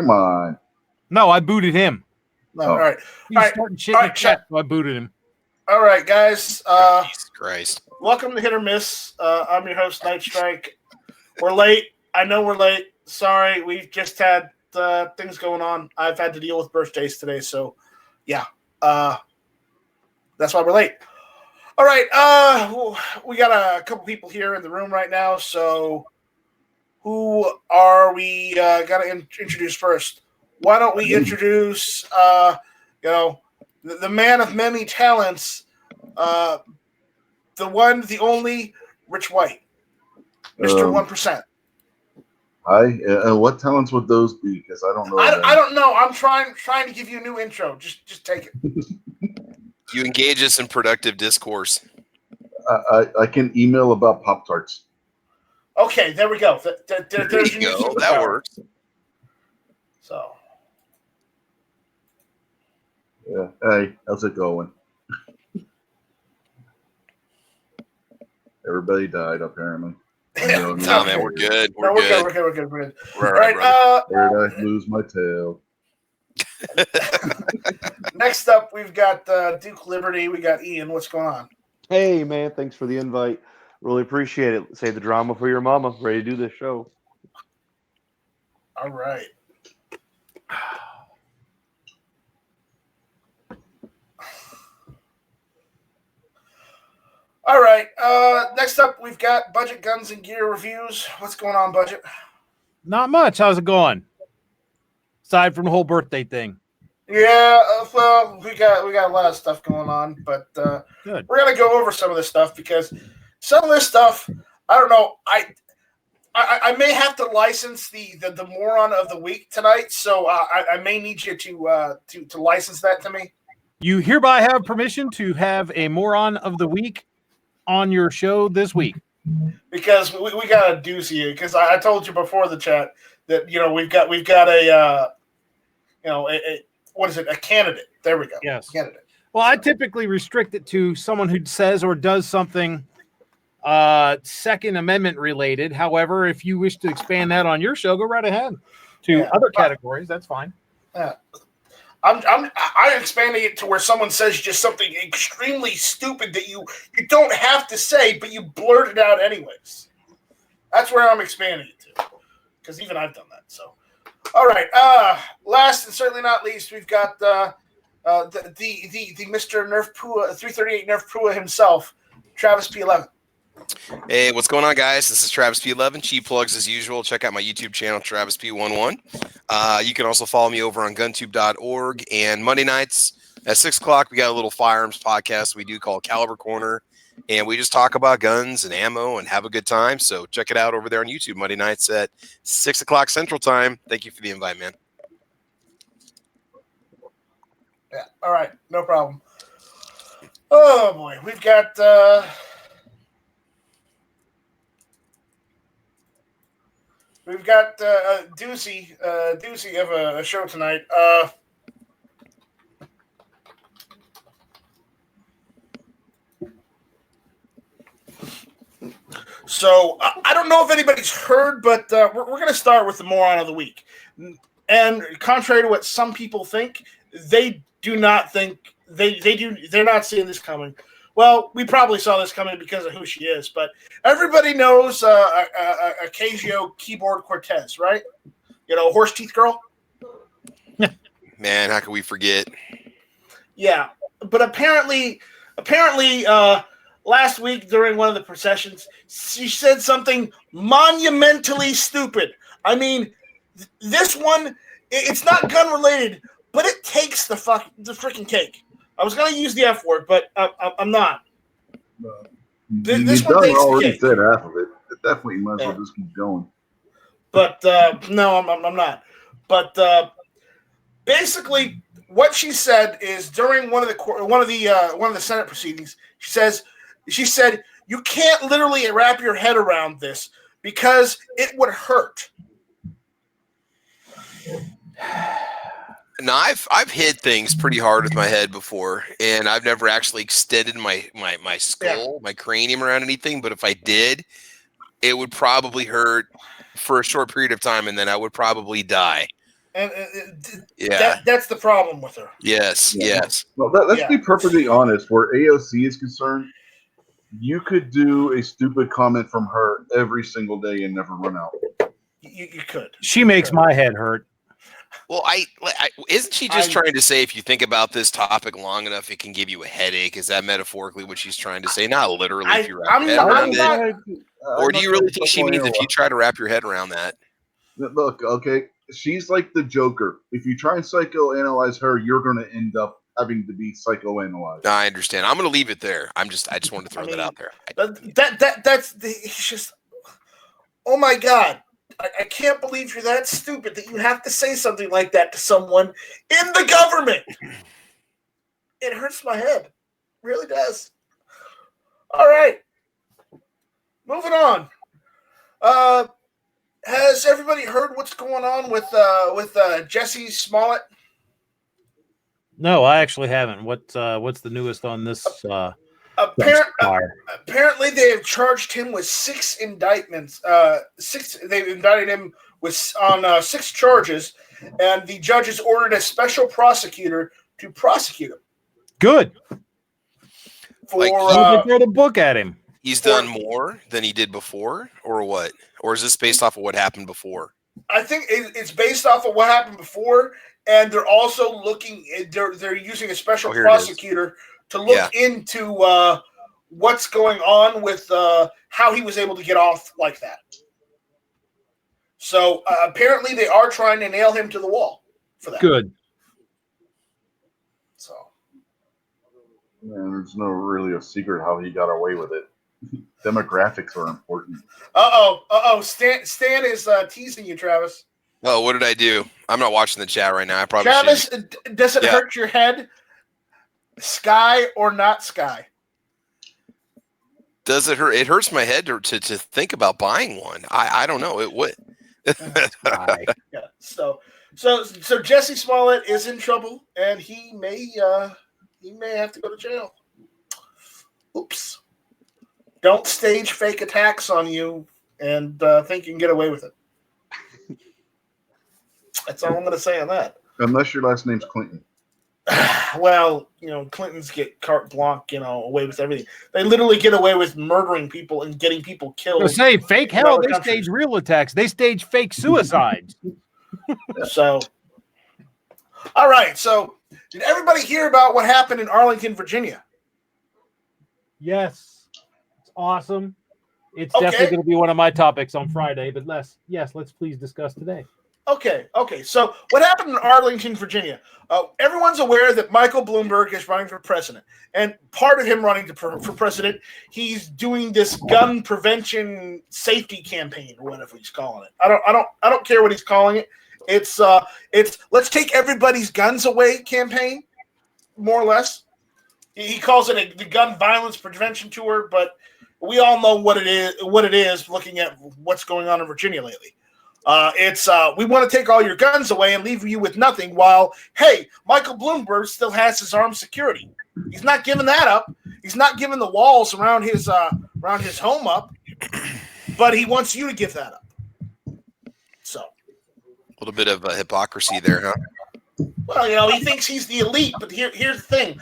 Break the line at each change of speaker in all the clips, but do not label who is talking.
Come on.
No, I booted him.
No, all right.
He's starting shit in the chat, so I booted him.
All right, guys.
Jesus Christ.
Welcome to Hit or Miss. I'm your host, Night Strike. We're late. I know we're late. Sorry, we've just had things going on. I've had to deal with birthdays today, so yeah. That's why we're late. All right. We got a couple people here in the room right now, so who are we got to introduce first? Why don't we introduce, the man of many talents, the one, the only, Rich White, Mr. 1%.
Hi. What talents would those be? Because I don't know.
I don't know. I'm trying to give you a new intro. Just take it.
You engage us in productive discourse.
I can email about Pop-Tarts.
Okay, there we go.
There you go. That works.
So.
Yeah. Hey, how's it going? Everybody died, apparently.
No, man, we're good. We're good.
We're good.
All
right.
Where did I lose my tail?
Next up, we've got Duke Liberty. We got Ian. What's going on?
Hey, man. Thanks for the invite. Really appreciate it. Save the drama for your mama. Ready to do this show.
All right. All right. Next up, we've got Budget Guns and Gear Reviews. What's going on, Budget?
Not much. How's it going? Aside from the whole birthday thing.
Yeah, well, we got a lot of stuff going on, but
Good.
We're gonna go over some of this stuff because some of this stuff, I don't know. I may have to license the moron of the week tonight, so I may need you to license that to me.
You hereby have permission to have a moron of the week on your show this week.
Because we got a doozy here. Because I told you before the chat that we've got a what is it, a candidate? There we go.
Yes.
Candidate.
Well, I typically restrict it to someone who says or does something Second Amendment related. However, if you wish to expand that on your show, go right ahead to other categories. That's fine.
I'm expanding it to where someone says just something extremely stupid that you don't have to say, but you blurt it out anyways. That's where I'm expanding it to, because even I've done that. So, all right. Last and certainly not least, we've got the Mr. Nerf Pua 338 Nerf Pua himself, Travis P11.
Hey, what's going on, guys? This is Travis P11. Cheap plugs as usual. Check out my YouTube channel, Travis P11. You can also follow me over on GunTube.org. And Monday nights at 6 o'clock, we got a little firearms podcast we do called Caliber Corner. And we just talk about guns and ammo and have a good time. So check it out over there on YouTube Monday nights at 6 o'clock Central Time. Thank you for the invite, man.
Yeah, all right. No problem. Oh, boy. We've got... We've got a doozy of a show tonight. So I don't know if anybody's heard, but we're going to start with the moron of the week. And contrary to what some people think, they do not think they're not seeing this coming. Well, we probably saw this coming because of who she is, but everybody knows Ocasio Keyboard Cortez, right? Horse teeth girl.
Man, how can we forget?
Yeah, but apparently, last week during one of the processions, she said something monumentally stupid. I mean, this one, it's not gun related, but it takes the freaking cake. I was going to use the F word, but I'm not.
This one already said half of it. It definitely might as well just keep going.
But no, I'm not. But basically, what she said is during one of the Senate proceedings, she said you can't literally wrap your head around this because it would hurt.
Now, I've hit things pretty hard with my head before, and I've never actually extended my skull, my cranium around anything. But if I did, it would probably hurt for a short period of time, and then I would probably die.
And
Yeah.
that's the problem with her.
Yes.
Yeah.
Yes.
Well, let's be perfectly honest. Where AOC is concerned, you could do a stupid comment from her every single day and never run out.
You could.
She makes my head hurt.
Well, isn't she just trying to say if you think about this topic long enough, it can give you a headache? Is that metaphorically what she's trying to say? Not literally. If you wrap your head around it, or do you really think she means if you try to wrap your head around that?
Look, okay, she's like the Joker. If you try and psychoanalyze her, you're going to end up having to be psychoanalyzed.
I understand. I'm going to leave it there. I just wanted to throw that out there.
It's just, oh my God. I can't believe you're that stupid that you have to say something like that to someone in the government. It hurts my head. It really does. All right. Moving on. Has everybody heard what's going on with Jesse Smollett?
No, I actually haven't. What's the newest on this?
Apparently, they have charged him with 6 indictments. They've indicted him on 6 charges, and the judge has ordered a special prosecutor to prosecute him.
Good.
For
throw the book at him.
He's done more than he did before, or what? Or is this based off of what happened before?
I think it's based off of what happened before, and they're also looking. They're using a special prosecutor to look into what's going on with how he was able to get off like that. So apparently, they are trying to nail him to the wall for that.
Good.
So,
man, there's no really a secret how he got away with it. Demographics are important. Stan is teasing you, Travis.
Oh, what did I do? I'm not watching the chat right now. I probably
Travis, does it hurt your head? Sky or not Sky?
Does it hurt? It hurts my head to think about buying one. I don't know. It would.
Yeah. So Jesse Smollett is in trouble, and he may have to go to jail. Oops. Don't stage fake attacks on you and think you can get away with it. That's all I'm going to say on that.
Unless your last name's Clinton.
Well, Clintons get carte blanche, away with everything. They literally get away with murdering people and getting people killed.
Say fake hell. They stage real attacks. They stage fake suicides.
So, all right. So, did everybody hear about what happened in Arlington, Virginia?
Yes. It's awesome. It's definitely going to be one of my topics on Friday, but let's please discuss today.
Okay. So what happened in Arlington, Virginia? Everyone's aware that Michael Bloomberg is running for president, and part of him running for president, he's doing this gun prevention safety campaign, or whatever he's calling it. I don't care what he's calling it. It's let's take everybody's guns away campaign, more or less. He calls it the gun violence prevention tour, but we all know what it is. Looking at what's going on in Virginia lately. We want to take all your guns away and leave you with nothing while, hey, Michael Bloomberg still has his armed security. He's not giving that up. He's not giving the walls around his home up, but he wants you to give that up. So,
a little bit of hypocrisy there, huh?
Well, he thinks he's the elite, but here's the thing.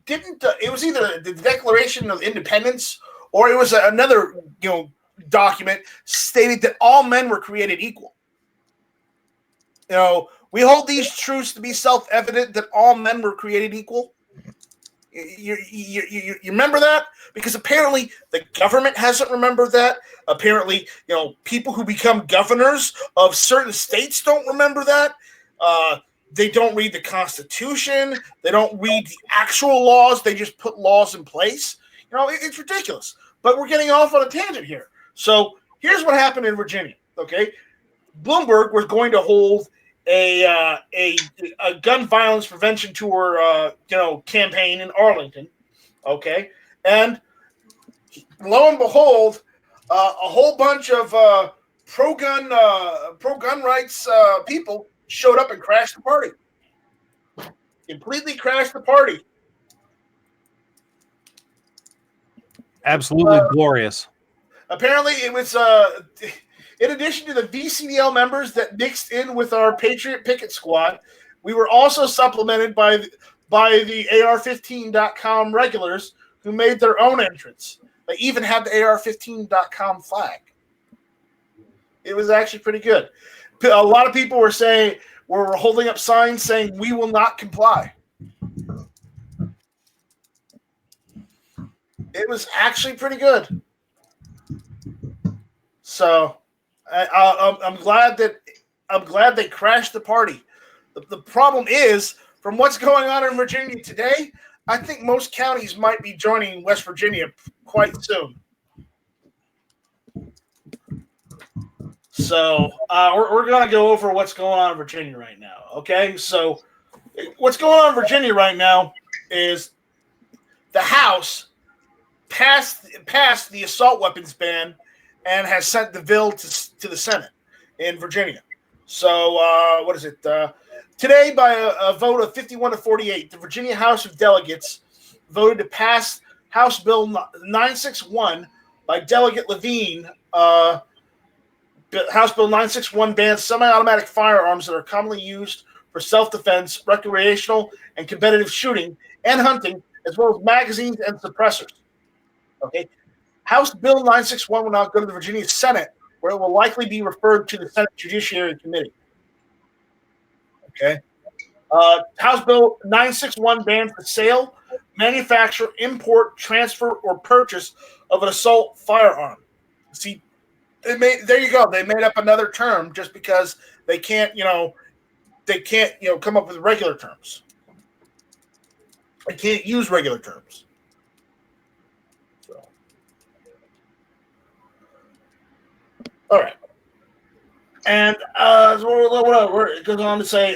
It was either the Declaration of Independence or it was another, document stating that all men were created equal. We hold these truths to be self-evident that all men were created equal. You remember that? Because apparently the government hasn't remembered that. Apparently, people who become governors of certain states don't remember that. They don't read the Constitution. They don't read the actual laws. They just put laws in place. It's ridiculous. But we're getting off on a tangent here. So here's what happened in Virginia. Okay, Bloomberg was going to hold a gun violence prevention tour, campaign in Arlington. Okay, and lo and behold, a whole bunch of pro-gun rights people showed up and crashed the party. Completely crashed the party.
Absolutely glorious.
Apparently, it was In addition to the VCDL members that mixed in with our Patriot Picket Squad, we were also supplemented by the AR15.com regulars who made their own entrance. They even had the AR15.com flag. It was actually pretty good. A lot of people were holding up signs saying, "We will not comply." It was actually pretty good. So I'm glad they crashed the party. The problem is, from what's going on in Virginia today, I think most counties might be joining West Virginia quite soon. So we're going to go over what's going on in Virginia right now. Okay, so what's going on in Virginia right now is the House passed the assault weapons ban and has sent the bill to the Senate in Virginia. So what is it? Today, by a vote of 51-48, the Virginia House of Delegates voted to pass House Bill 961 by Delegate Levine. House Bill 961 bans semi-automatic firearms that are commonly used for self-defense, recreational, and competitive shooting and hunting, as well as magazines and suppressors. Okay, House Bill 961 will now go to the Virginia Senate, where it will likely be referred to the Senate Judiciary Committee. Okay, House Bill 961 bans the sale, manufacture, import, transfer, or purchase of an assault firearm. See, there you go. They made up another term just because they can't come up with regular terms. They can't use regular terms. So. All right. And it goes on to say,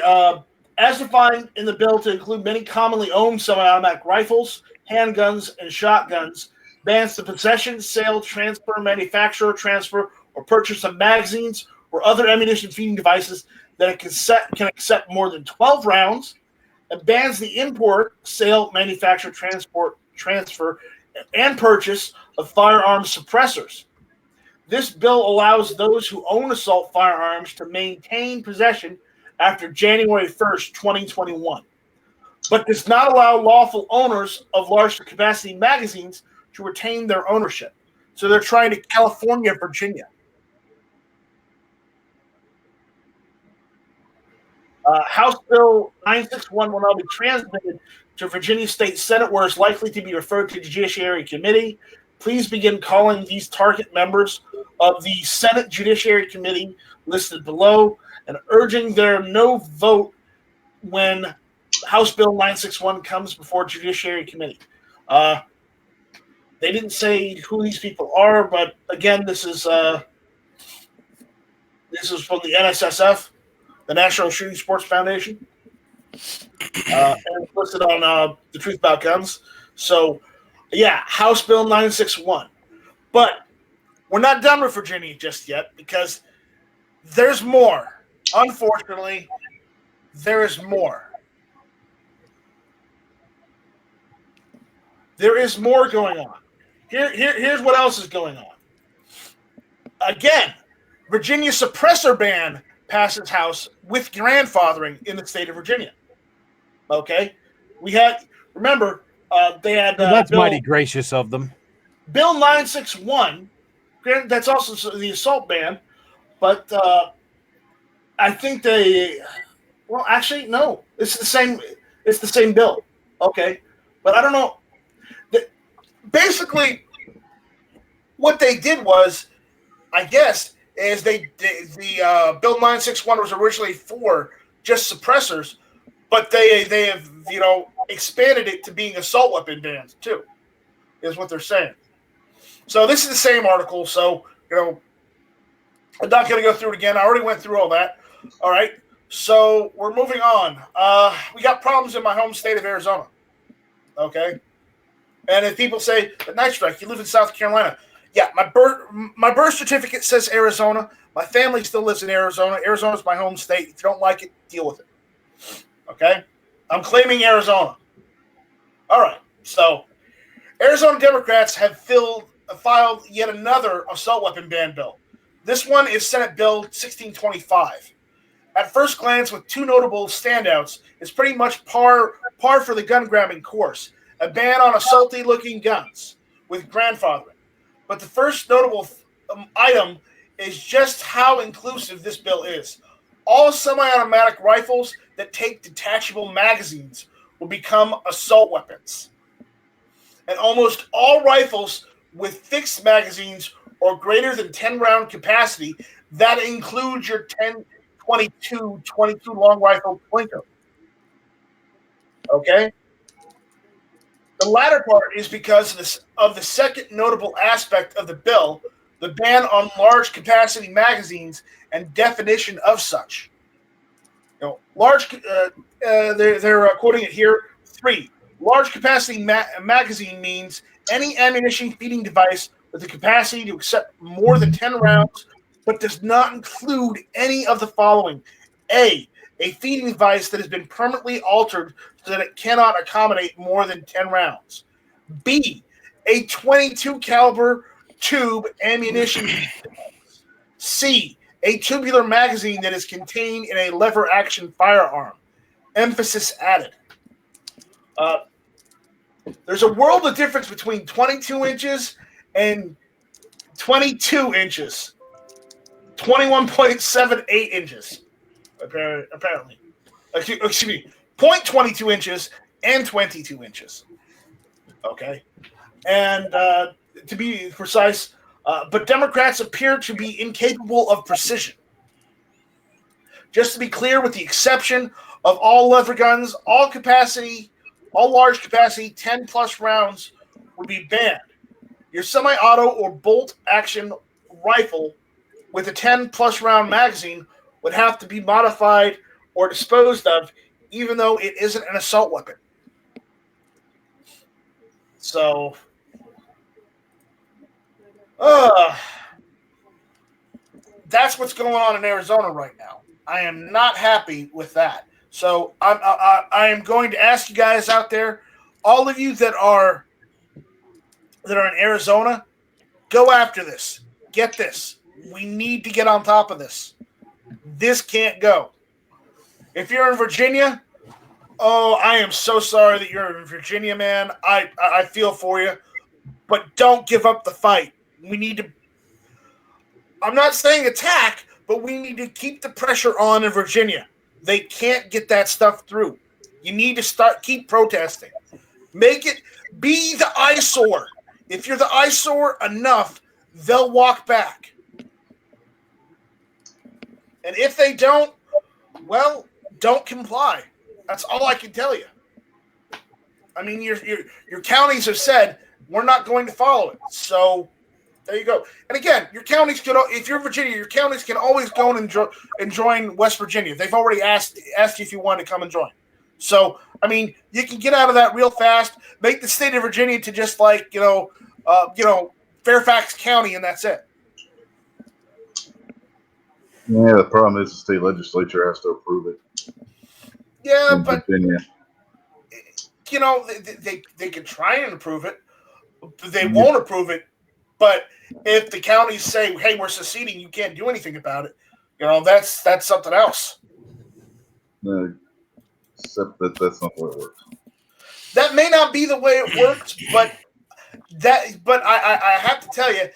as defined in the bill to include many commonly owned semi-automatic rifles, handguns, and shotguns, bans the possession, sale, transfer, manufacture, transfer, or purchase of magazines or other ammunition feeding devices that can accept more than 12 rounds, and bans the import, sale, manufacture, transport, transfer, and purchase of firearm suppressors. This bill allows those who own assault firearms to maintain possession after January 1st, 2021, but does not allow lawful owners of large capacity magazines to retain their ownership. So they're trying to California, Virginia. House Bill 961 will now be transmitted to Virginia State Senate, where it's likely to be referred to the Judiciary Committee. Please begin calling these target members of the Senate Judiciary Committee listed below and urging their no vote when House Bill 961 comes before Judiciary Committee. They didn't say who these people are, but again, this is from the NSSF, the National Shooting Sports Foundation, and it's listed on the Truth About Guns. So, yeah, House Bill 961. But we're not done with Virginia just yet because there's more. Unfortunately, there is more. There is more going on. Here's what else is going on. Again, Virginia suppressor ban passes House with grandfathering in the state of Virginia. Okay? Remember, they had...
that's mighty gracious of them.
Bill 961, that's also the assault ban, but I think well, actually, no. It's the same bill. Okay? But I don't know. Basically, what they did was, I guess, is the Bill 961 was originally for just suppressors, but they have expanded it to being assault weapon bans too, is what they're saying. So this is the same article. So I'm not going to go through it again. I already went through all that. All right. So we're moving on. We got problems in my home state of Arizona. Okay. And if people say, but Night Strike, you live in South Carolina. Yeah, my birth certificate says Arizona. My family still lives in Arizona. Arizona's my home state. If you don't like it, deal with it. Okay? I'm claiming Arizona. All right. So, Arizona Democrats have filed yet another assault weapon ban bill. This one is Senate Bill 1625. At first glance, with two notable standouts, it's pretty much par for the gun grabbing course. A ban on assaulty-looking guns with grandfathering. But the first notable item is just how inclusive this bill is. All semi-automatic rifles that take detachable magazines will become assault weapons. And almost all rifles with fixed magazines or greater than 10-round capacity, that includes your 22 long rifle Plinko. Okay? The latter part is because of the second notable aspect of the bill, the ban on large capacity magazines and definition of such. They're quoting it here. 3. Large capacity magazine means any ammunition feeding device with the capacity to accept more than 10 rounds, but does not include any of the following. A feeding device that has been permanently altered so that it cannot accommodate more than 10 rounds. B, a 22 caliber tube ammunition device. C, a tubular magazine that is contained in a lever action firearm. Emphasis added. There's a world of difference between 22 inches and 22 inches. 21.78 inches, apparently. Excuse me, 0.22 inches and 22 inches. Okay. And to be precise, but Democrats appear to be incapable of precision. Just to be clear, with the exception of all lever guns, all large capacity 10 plus rounds would be banned. Your semi-auto or bolt action rifle with a 10 plus round magazine would have to be modified or disposed of, even though it isn't an assault weapon. So, that's what's going on in Arizona right now. I am not happy with that. So I am going to ask you guys out there, all of you that are in Arizona, go after this. Get this. We need to get on top of this. This can't go. If you're in Virginia, I am so sorry that you're in Virginia, man. I feel for you. But don't give up the fight. We need to... I'm not saying attack, but we need to keep the pressure on in Virginia. They can't get that stuff through. You need to keep protesting. Make it... Be the eyesore. If you're the eyesore enough, they'll walk back. And if they don't, well, don't comply. That's all I can tell you. I mean, your counties have said, we're not going to follow it. So there you go. And again, your counties can, if you're Virginia, your counties can always go and join West Virginia. They've already asked you if you want to come and join. So, I mean, you can get out of that real fast. Make the state of Virginia to just like, Fairfax County, and that's it.
Yeah, the problem is the state legislature has to approve it.
Yeah,
in
but
Virginia.
They can try and approve it. They won't approve it. But if the counties say, "Hey, we're seceding," you can't do anything about it. That's something else.
No, except that's not the way it works.
That may not be the way it works, but I have to tell you,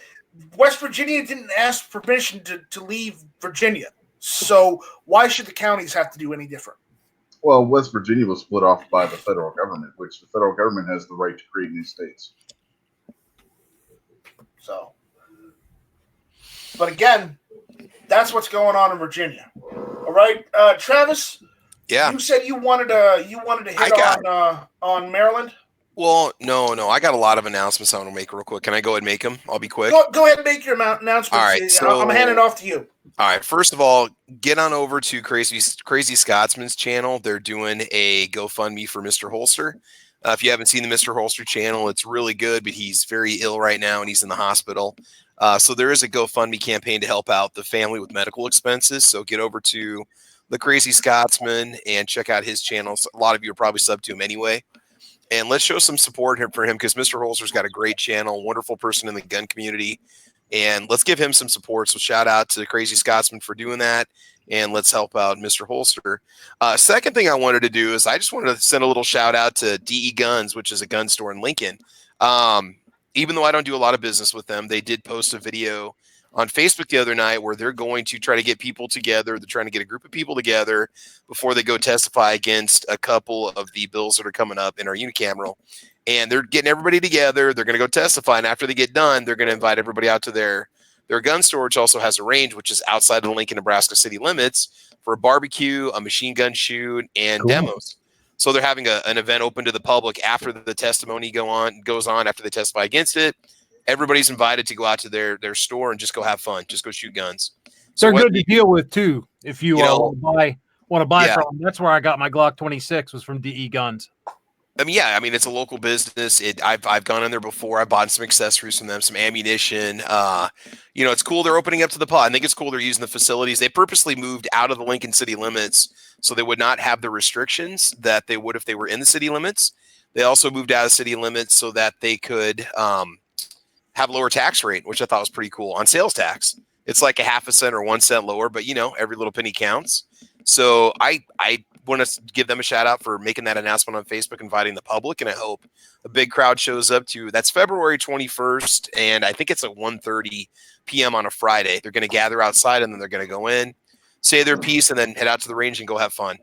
West Virginia didn't ask permission to leave Virginia. So why should the counties have to do any different?
Well, West Virginia was split off by the federal government, which the federal government has the right to create new states.
So, but again, that's what's going on in Virginia. All right, Travis.
Yeah.
You said you wanted to hit on Maryland.
Well, no. I got a lot of announcements I want to make real quick. Can I go ahead and make them? I'll be quick.
Go ahead and make your announcements.
All right, so
I'm handing it off to you.
All right. First of all, get on over to Crazy Scotsman's channel. They're doing a GoFundMe for Mr. Holster. If you haven't seen the Mr. Holster channel, it's really good, but he's very ill right now and he's in the hospital. So there is a GoFundMe campaign to help out the family with medical expenses. So get over to the Crazy Scotsman and check out his channel. A lot of you are probably sub to him anyway. And let's show some support here for him because Mr. Holster's got a great channel, wonderful person in the gun community. and let's give him some support. So shout out to the Crazy Scotsman for doing that, and let's help out Mr. Holster. Second thing I wanted to do is I just wanted to send a little shout out to DE Guns, which is a gun store in Lincoln. Even though I don't do a lot of business with them, they did post a video on Facebook the other night where they're going to try to get people together. They're trying to get a group of people together before they go testify against a couple of the bills that are coming up in our unicameral. And they're getting everybody together. They're going to go testify. And after they get done, they're going to invite everybody out to their gun store, which also has a range, which is outside of the Lincoln, Nebraska city limits, for a barbecue, a machine gun shoot, and demos. So they're having an event open to the public after the testimony goes on after they testify against it. Everybody's invited to go out to their store and just go have fun, just go shoot guns. So
they're good to deal with too. If you want to buy from them. That's where I got my Glock 26 was from DE Guns.
I mean, it's a local business. I've gone in there before. I bought some accessories from them, some ammunition. It's cool. They're opening up to the public. I think it's cool they're using the facilities. They purposely moved out of the Lincoln city limits so they would not have the restrictions that they would if they were in the city limits. They also moved out of city limits so that they could have a lower tax rate, which I thought was pretty cool on sales tax. It's like a half a cent or 1 cent lower, but every little penny counts. So I want to give them a shout out for making that announcement on Facebook, inviting the public, and I hope a big crowd shows up to. That's February 21st, and I think it's at 1:30 p.m. on a Friday. They're going to gather outside, and then they're going to go in, say their piece, and then head out to the range and go have fun.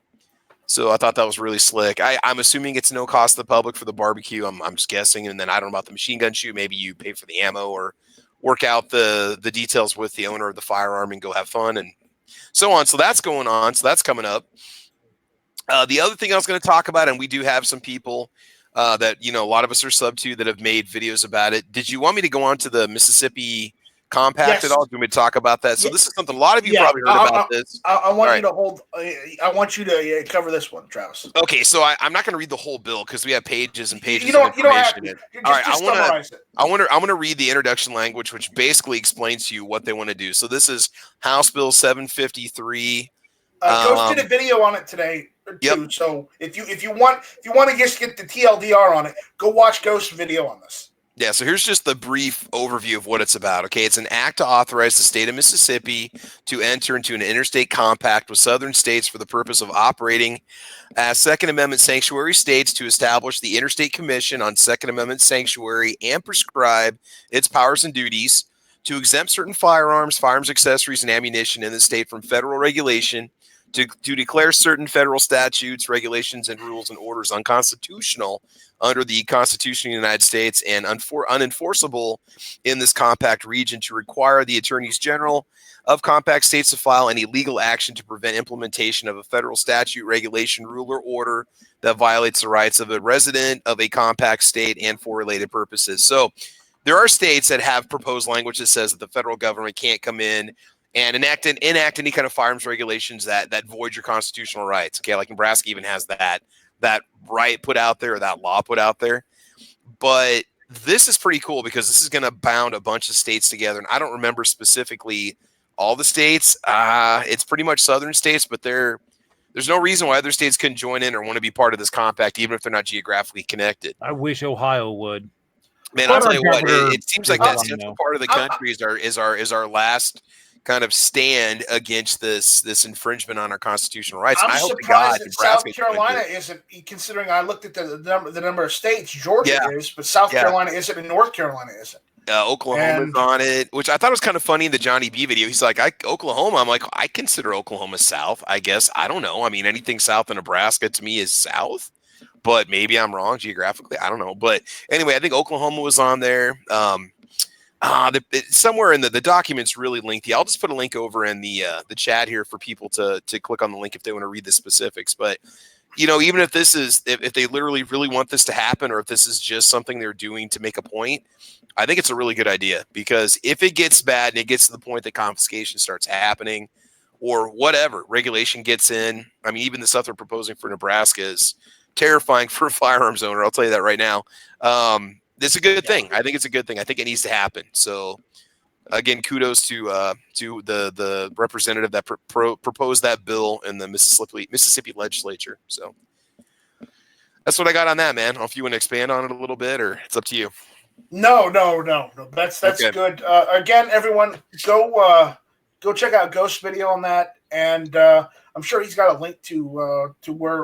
So I thought that was really slick. I'm assuming it's no cost to the public for the barbecue. I'm just guessing, and then I don't know about the machine gun shoot. Maybe you pay for the ammo or work out the details with the owner of the firearm and go have fun and so on. So that's going on. So that's coming up. The other thing I was going to talk about, and we do have some people that, a lot of us are sub to that have made videos about it. Did you want me to go on to the Mississippi Compact at all? Do you want me to talk about that? So this is something a lot of you probably heard about this.
I want you to hold. I want you to cover this one, Travis.
Okay, so I'm not going to read the whole bill because we have pages and pages.
You don't have to.
All right,
I
want to read the introduction language, which basically explains to you what they want to do. So this is House Bill 753.
Ghost did a video on it today too. Yep. So if you want to just get the TLDR on it, go watch Ghost's video on this.
Yeah, so here's just the brief overview of what it's about. Okay, it's an act to authorize the state of Mississippi to enter into an interstate compact with southern states for the purpose of operating as Second Amendment sanctuary states to establish the Interstate Commission on Second Amendment Sanctuary and prescribe its powers and duties, to exempt certain firearms, accessories, and ammunition in the state from federal regulation, to declare certain federal statutes, regulations, and rules and orders unconstitutional under the Constitution of the United States and unenforceable in this compact region, to require the attorneys general of compact states to file any legal action to prevent implementation of a federal statute, regulation, rule, or order that violates the rights of a resident of a compact state and for related purposes. So there are states that have proposed language that says that the federal government can't come in and enact any kind of firearms regulations that void your constitutional rights. Okay, like Nebraska even has that right put out there, or that law put out there. But this is pretty cool because this is going to bound a bunch of states together. And I don't remember specifically all the states. It's pretty much southern states, but there's no reason why other states couldn't join in or want to be part of this compact, even if they're not geographically connected.
I wish Ohio would.
Man, I'll tell you what, it seems like that central part of the country is our last kind of stand against this infringement on our constitutional rights.
I'm surprised that South Carolina isn't, considering I looked at the number of states. Georgia is, but South Carolina isn't, and North Carolina isn't.
Oklahoma's on it, which I thought was kind of funny in the Johnny B video. He's like, Oklahoma. I'm like, I consider Oklahoma South, I guess. I don't know. I mean, anything south of Nebraska to me is South, but maybe I'm wrong geographically. I don't know. But anyway, I think Oklahoma was on there. Somewhere in the document's really lengthy. I'll just put a link over in the chat here for people to click on the link if they want to read the specifics. But even if if they literally really want this to happen, or if this is just something they're doing to make a point, I think it's a really good idea, because if it gets bad and it gets to the point that confiscation starts happening or whatever, regulation gets in. I mean, even the stuff they're proposing for Nebraska is terrifying for a firearms owner. I'll tell you that right now. It's a good thing. I think it's a good thing. I think it needs to happen. So, again, kudos to the representative that proposed that bill in the Mississippi legislature. So that's what I got on that, man. I don't know if you want to expand on it a little bit, or it's up to you.
No. That's
Okay.
good. Again, everyone, go check out Ghost's video on that, and I'm sure he's got a link to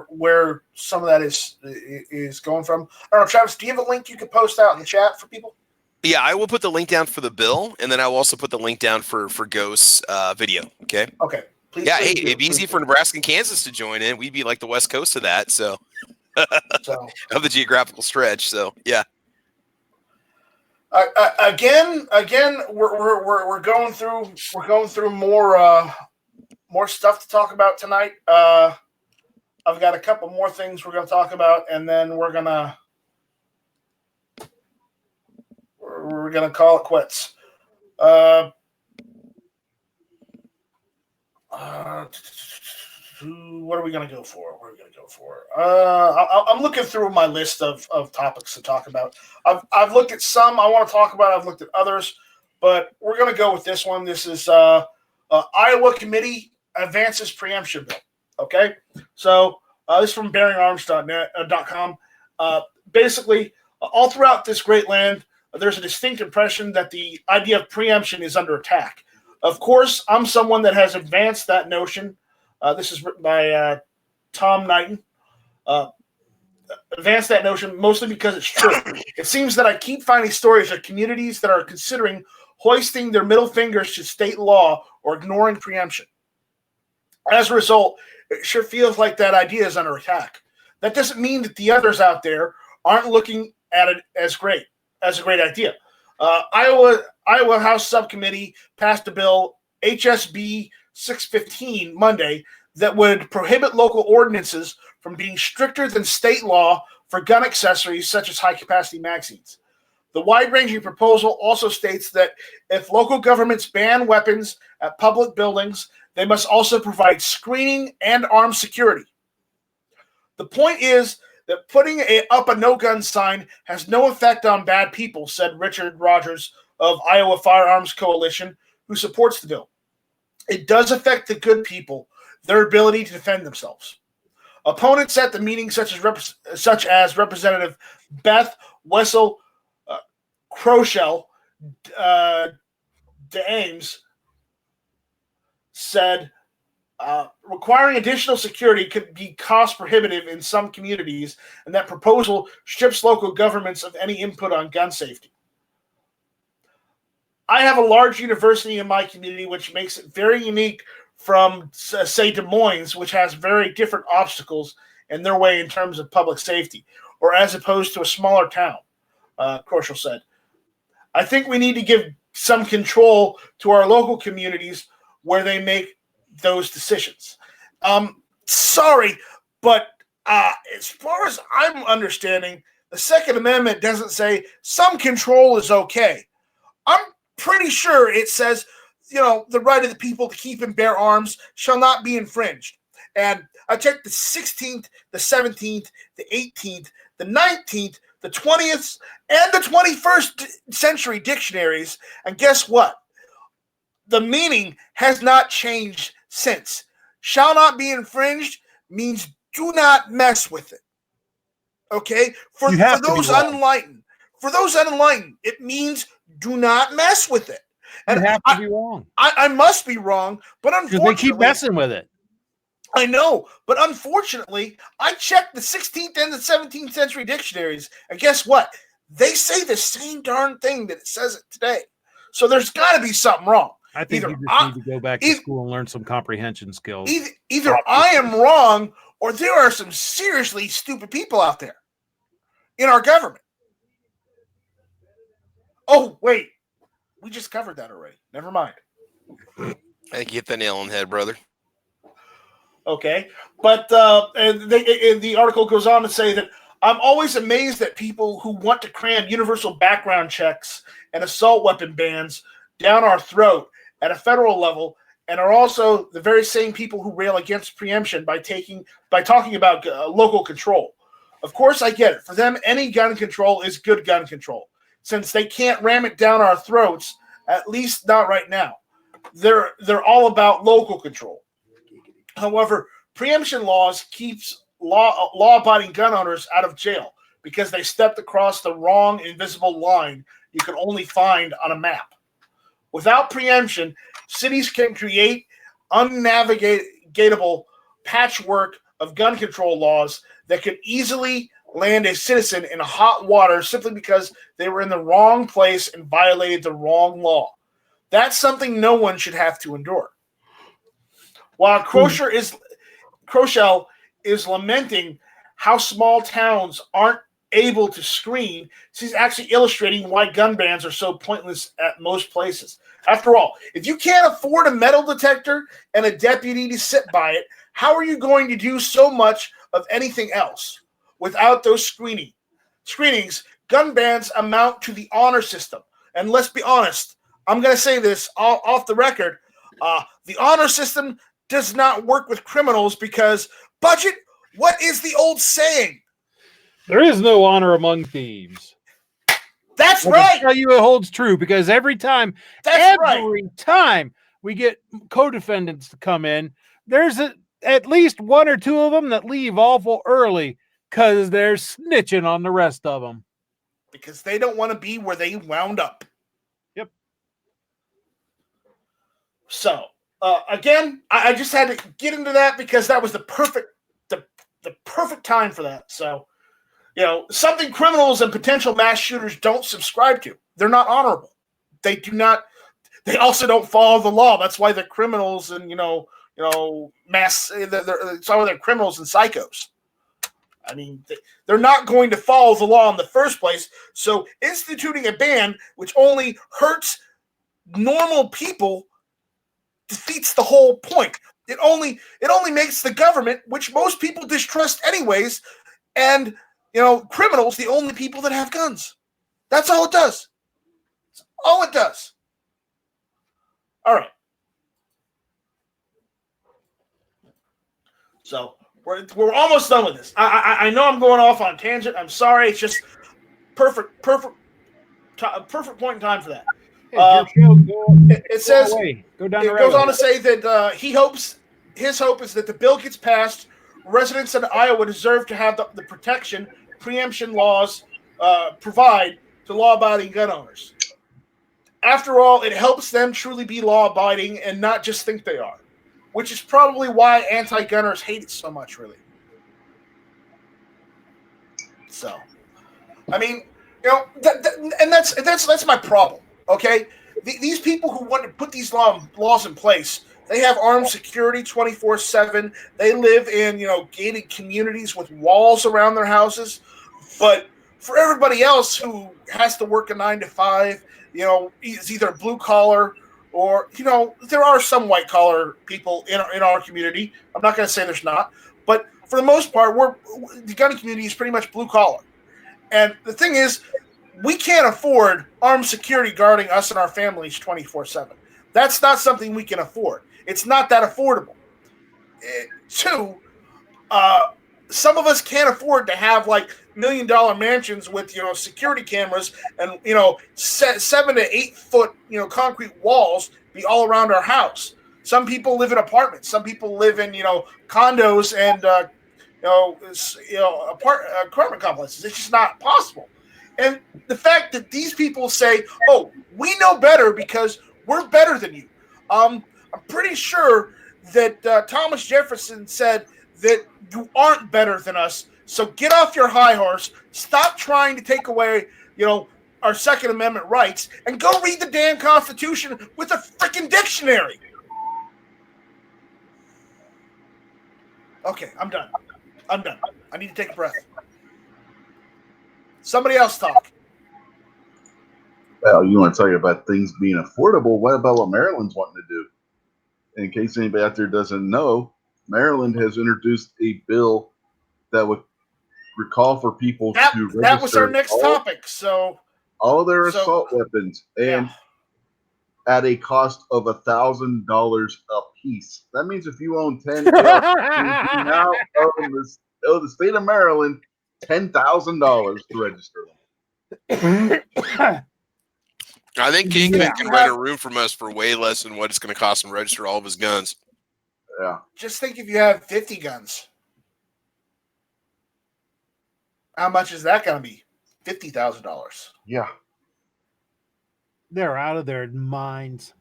where some of that is going from. I don't know, Travis, do you have a link you could post out in the chat for people?
Yeah, I will put the link down for the bill, and then I will also put the link down for Ghost's video. Okay.
Okay. Please.
Yeah.
please
Hey,
do,
it'd be
please
easy
do.
for Nebraska and Kansas to join in. We'd be like the West Coast of that, so
So
of the geographical stretch. So yeah.
again, we're going through more stuff to talk about tonight. I've got a couple more things we're going to talk about, and then we're gonna call it quits. What are we going to go for? I'm looking through my list of topics to talk about. I've looked at some I want to talk about. I've looked at others, but we're going to go with this one. This is Iowa Committee Advances Preemption Bill. Okay, so this is from bearingarms.com. Basically, all throughout this great land, there's a distinct impression that the idea of preemption is under attack. Of course, I'm someone that has advanced that notion. This is written by Tom Knighton. Advanced that notion mostly because it's true. It seems that I keep finding stories of communities that are considering hoisting their middle fingers to state law or ignoring preemption. As a result, it sure feels like that idea is under attack. That doesn't mean that the others out there aren't looking at it as a great idea. Iowa House Subcommittee passed a bill, HSB 615, Monday, that would prohibit local ordinances from being stricter than state law for gun accessories such as high-capacity magazines. The wide-ranging proposal also states that if local governments ban weapons at public buildings, they must also provide screening and armed security. The point is that putting up a no-gun sign has no effect on bad people, said Richard Rogers of Iowa Firearms Coalition, who supports the bill. It does affect the good people, their ability to defend themselves. Opponents at the meeting, such as Representative Beth Wessel Crochell DeAmes, said requiring additional security could be cost prohibitive in some communities, and that proposal strips local governments of any input on gun safety. I have a large university in my community, which makes it very unique from, say, Des Moines, which has very different obstacles in their way in terms of public safety, or as opposed to a smaller town, Korschel said. I think we need to give some control to our local communities where they make those decisions. Sorry, but as far as I'm understanding, the Second Amendment doesn't say some control is okay. I'm pretty sure it says, the right of the people to keep and bear arms shall not be infringed. And I checked the 16th, the 17th, the 18th, the 19th, the 20th, and the 21st century dictionaries. And guess what? The meaning has not changed since. Shall not be infringed means do not mess with it. Okay? For those unenlightened, it means do not mess with it.
And you have to be wrong.
I must be wrong, but unfortunately,
they keep messing with it.
I know, but unfortunately, I checked the 16th and the 17th century dictionaries, and guess what? They say the same darn thing that it says it today. So there's got to be something wrong.
I think you just need to go back to school and learn some comprehension skills.
Either I am wrong, or there are some seriously stupid people out there in our government. Oh, wait. We just covered that already. Never mind.
I think you hit the nail on the head, brother.
Okay. But and the article goes on to say that I'm always amazed at people who want to cram universal background checks and assault weapon bans down our throat at a federal level, and are also the very same people who rail against preemption by talking about local control. Of course, I get it. For them, any gun control is good gun control, since they can't ram it down our throats, at least not right now. They're all about local control. However, preemption laws keeps law-abiding gun owners out of jail because they stepped across the wrong invisible line you can only find on a map. Without preemption, cities can create unnavigatable patchwork of gun control laws that could easily land a citizen in hot water simply because they were in the wrong place and violated the wrong law. That's something no one should have to endure. While Crochel is lamenting how small towns aren't able to screen, she's actually illustrating why gun bans are so pointless at most places. After all, if you can't afford a metal detector and a deputy to sit by it, how are you going to do so much of anything else? Without those screenings, gun bans amount to the honor system. And let's be honest, I'm going to say this off the record, the honor system does not work with criminals because, budget, what is the old saying?
There is no honor among thieves.
That's
I
right.
can tell you it holds true because every time we get co-defendants to come in, there's at least one or two of them that leave awful early because they're snitching on the rest of them.
Because they don't want to be where they wound up.
Yep.
So, again, I just had to get into that because that was the perfect time for that. So, something criminals and potential mass shooters don't subscribe to. They're not honorable. They do not. They also don't follow the law. That's why they're criminals and mass. Some of they're criminals and psychos. I mean, they're not going to follow the law in the first place. So, instituting a ban which only hurts normal people defeats the whole point. It only makes the government, which most people distrust anyways, and criminals the only people that have guns. That's all it does. That's all it does. All right. So we're almost done with this. I know I'm going off on a tangent. I'm sorry. It's just perfect point in time for that. It says
go down.
It goes on to say that his hope is that the bill gets passed. Residents in Iowa deserve to have the protection preemption laws provide to law-abiding gun owners. After all, it helps them truly be law-abiding and not just think they are, which is probably why anti-gunners hate it so much, really. So, I mean, and that's my problem. Okay, these people who want to put these laws in place, they have armed security 24/7. They live in gated communities with walls around their houses. But for everybody else who has to work a 9-to-5, is either blue collar or there are some white collar people in our community. I'm not going to say there's not, but for the most part, the gun community is pretty much blue collar. And the thing is, we can't afford armed security guarding us and our families 24/7. That's not something we can afford. It's not that affordable. Two, some of us can't afford to have like $1 million mansions with security cameras and 7 to 8 foot concrete walls be all around our house. Some people live in apartments. Some people live in condos and apartment complexes. It's just not possible. And the fact that these people say, "Oh, we know better because we're better than you," I'm pretty sure that Thomas Jefferson said that you aren't better than us. So get off your high horse. Stop trying to take away, our Second Amendment rights, and go read the damn Constitution with a freaking dictionary. Okay, I'm done. I need to take a breath. Somebody else talk.
Well, you want to talk about things being affordable? What about what Maryland's wanting to do? In case anybody out there doesn't know, Maryland has introduced a bill that would recall for people to register.
That was our next topic. So
all of their assault weapons, and at a cost of $1,000 a piece. That means if you own 10 you now owe the state of Maryland $10,000 to register them.
I think Kingpin can rent a room from us for way less than what it's going to cost him to register all of his guns.
Yeah.
Just think if you have 50 guns. How much is that going to be? $50,000.
Yeah.
They're out of their minds.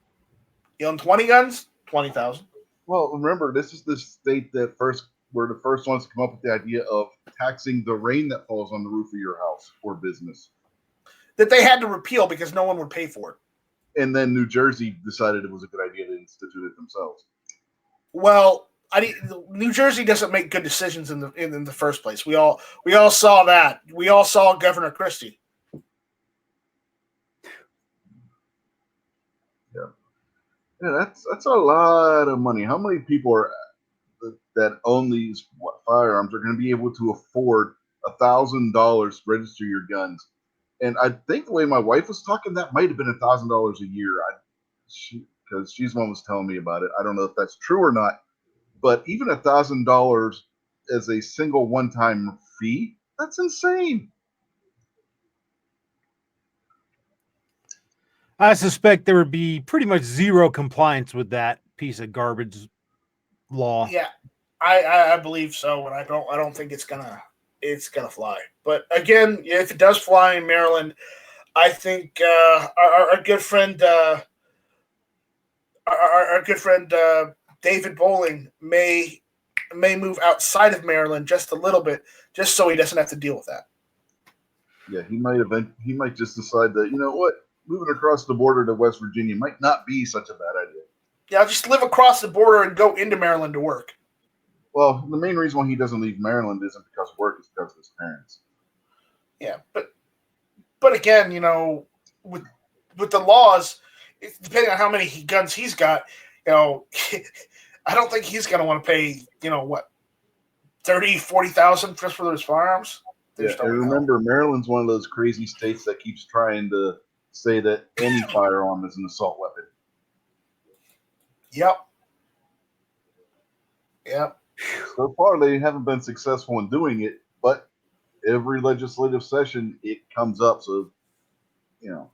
You own 20 guns? 20,000.
Well, remember, this is the state that were the first ones to come up with the idea of taxing the rain that falls on the roof of your house or business.
That they had to repeal because no one would pay for it.
And then New Jersey decided it was a good idea to institute it themselves.
Well, New Jersey doesn't make good decisions in the first place. We all saw that. We all saw Governor Christie.
Yeah, that's a lot of money. How many people that own these firearms are going to be able to afford $1,000 to register your guns? And I think the way my wife was talking, that might have been $1,000 a year. Because she's the one who was telling me about it. I don't know if that's true or not. But even $1,000 as a single one-time fee, that's insane.
I suspect there would be pretty much zero compliance with that piece of garbage law.
Yeah, I believe so, and I don't think it's gonna fly. But again, if it does fly in Maryland, I think our good friend David Bowling may move outside of Maryland just a little bit, just so he doesn't have to deal with that.
Yeah, he might just decide that, you know what, moving across the border to West Virginia might not be such a bad idea.
Yeah, I'll just live across the border and go into Maryland to work.
Well, the main reason why he doesn't leave Maryland isn't because of work, it's because of his parents.
Yeah, but again, you know, with the laws, depending on how many guns he's got, you know, I don't think he's going to want to pay, you know, what, $30,000-$40,000 just for those firearms.
Yeah, and remember, Maryland's one of those crazy states that keeps trying to say that any firearm is an assault weapon.
Yep.
So far, they haven't been successful in doing it, but every legislative session, it comes up. So, you know,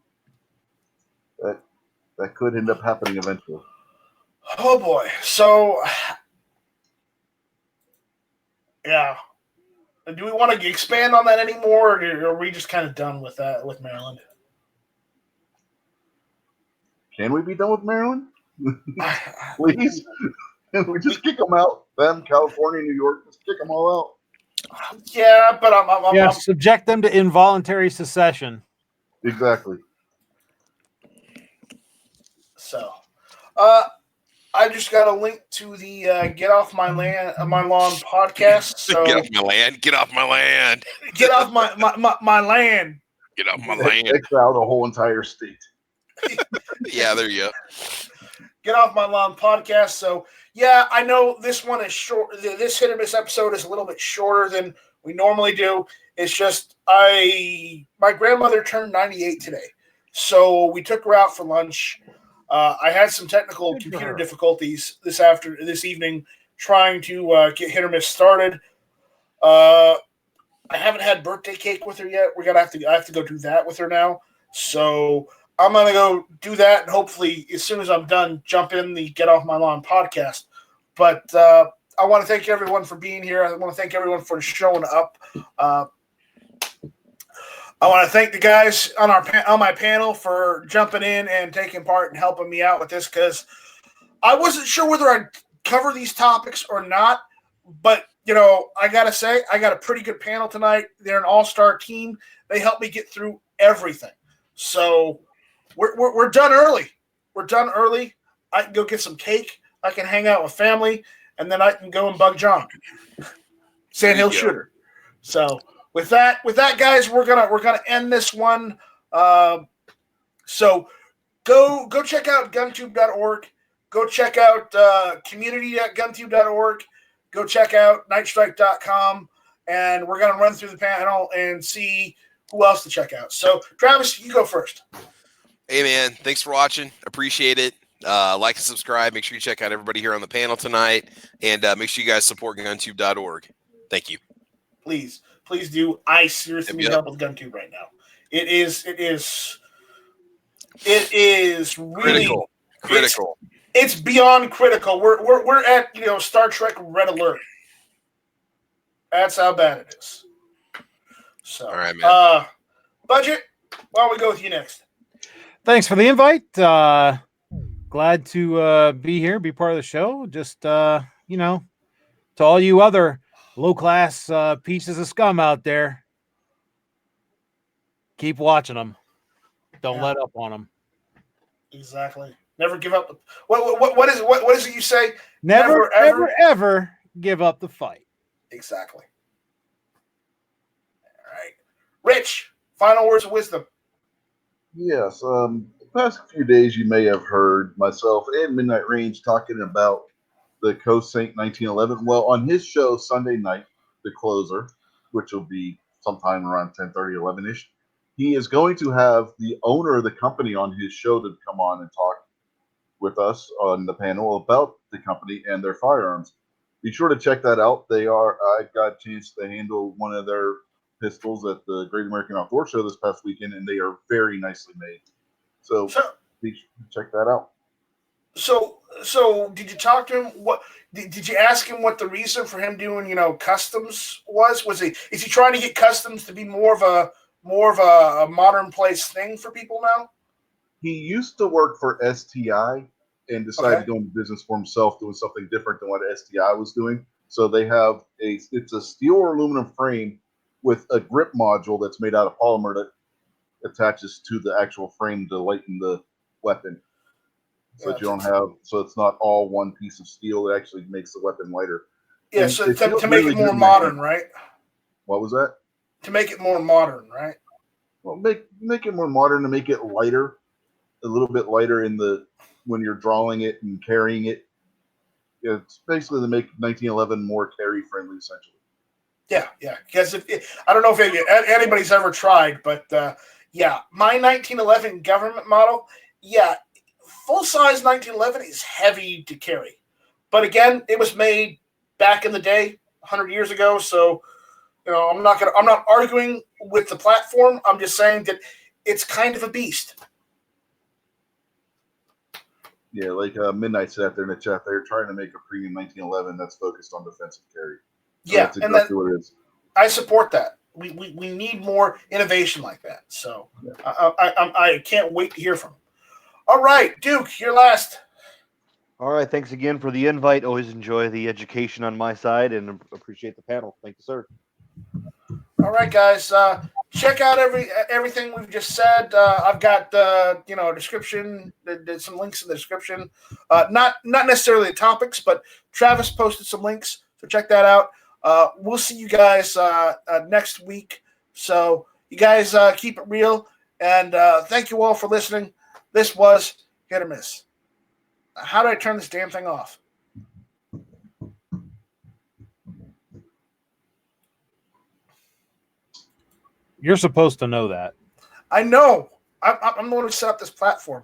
that could end up happening eventually.
Oh, boy. So, yeah. Do we want to expand on that anymore, or are we just kind of done with that, with Maryland?
Can we be done with Maryland? Please? Can we just kick them out? Them, California, New York, just kick them all out.
Yeah, but I'm
subject them to involuntary secession.
Exactly.
So, I just got a link to the Get Off My Lawn podcast. So
Get off my land. Get off my land.
Get off my land.
Get off my land.
Exile the whole entire state.
Yeah, there you go.
Get Off My Lawn podcast. So, yeah, I know this one is short. This hit or miss episode is a little bit shorter than we normally do. It's just my grandmother turned 98 today, so we took her out for lunch. I had some technical computer difficulties this evening trying to get hit or miss started. I haven't had birthday cake with her yet. I have to go do that with her now. So I'm gonna go do that, and hopefully, as soon as I'm done, jump in the Get Off My Lawn podcast. But I want to thank everyone for being here. I want to thank everyone for showing up. I want to thank the guys on my panel for jumping in and taking part and helping me out with this, because I wasn't sure whether I'd cover these topics or not. But, you know, I got to say, I got a pretty good panel tonight. They're an all-star team. They helped me get through everything. So we're done early. We're done early. I can go get some cake. I can hang out with family, and then I can go and bug John, Sandhill Shooter. So with that, guys, we're gonna end this one. So go check out GunTube.org. Go check out community.guntube.org. Go check out nightstrike.com, and we're gonna run through the panel and see who else to check out. So Travis, you go first.
Hey man, thanks for watching. Appreciate it. Like and subscribe. Make sure you check out everybody here on the panel tonight, and make sure you guys support GunTube.org. Thank you.
Please do. I seriously need help with GunTube right now. It is really
critical.
It's beyond critical. We're at Star Trek Red Alert. That's how bad it is. So,
All right, man.
Budget, why don't we go with you next?
Thanks for the invite. Glad to be here, be part of the show. Just to all you other low class pieces of scum out there, keep watching them. Don't let up on them.
Exactly. Never give up. What is it you say?
Never ever give up the fight.
Exactly. All right, Rich. Final words of wisdom.
Yes. The past few days, you may have heard myself and Midnight Range talking about the Coast Saint 1911. Well, on his show Sunday night, The Closer, which will be sometime around 10:30, 11-ish, he is going to have the owner of the company on his show to come on and talk with us on the panel about the company and their firearms. Be sure to check that out. I got a chance to handle one of their pistols at the Great American Outdoor Show this past weekend, and they are very nicely made. So be sure to check that out.
So did you talk to him? What did you ask him what the reason for him doing, customs was? Is he trying to get customs to be more of a modern place thing for people now?
He used to work for STI and decided to go into business for himself, doing something different than what STI was doing. So they have it's a steel or aluminum frame with a grip module that's made out of polymer that attaches to the actual frame to lighten the weapon. So that you don't have, so it's not all one piece of steel. It actually makes the weapon lighter.
Yeah,
And
so to make it more modern, right?
What was that?
To make it more modern, right?
Well, make it more modern, to make it lighter, a little bit lighter when you're drawing it and carrying it. It's basically to make 1911 more carry friendly, essentially.
Yeah. Because I don't know if anybody's ever tried, but my 1911 government model, full size 1911 is heavy to carry. But again, it was made back in the day, 100 years ago. So, I'm not arguing with the platform. I'm just saying that it's kind of a beast.
Yeah, like Midnight said out there in the chat, they're trying to make a premium 1911 that's focused on defensive carry. So that's exactly what it is.
I support that. We need more innovation like that. So yeah. I can't wait to hear from him. All right, Duke, you're last.
All right, thanks again for the invite. Always enjoy the education on my side and appreciate the panel. Thank you, sir.
All right, guys. Check out everything we've just said. I've got a description. There's some links in the description. Not necessarily the topics, but Travis posted some links, so check that out. We'll see you guys next week. So you guys keep it real, and thank you all for listening. This was Hit or Miss. How do I turn this damn thing off?
You're supposed to know that.
I know. I'm the one who set up this platform.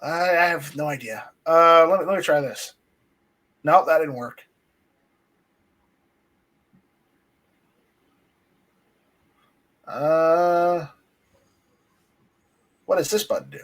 I have no idea. Let me try this. No, that didn't work. What does this button do?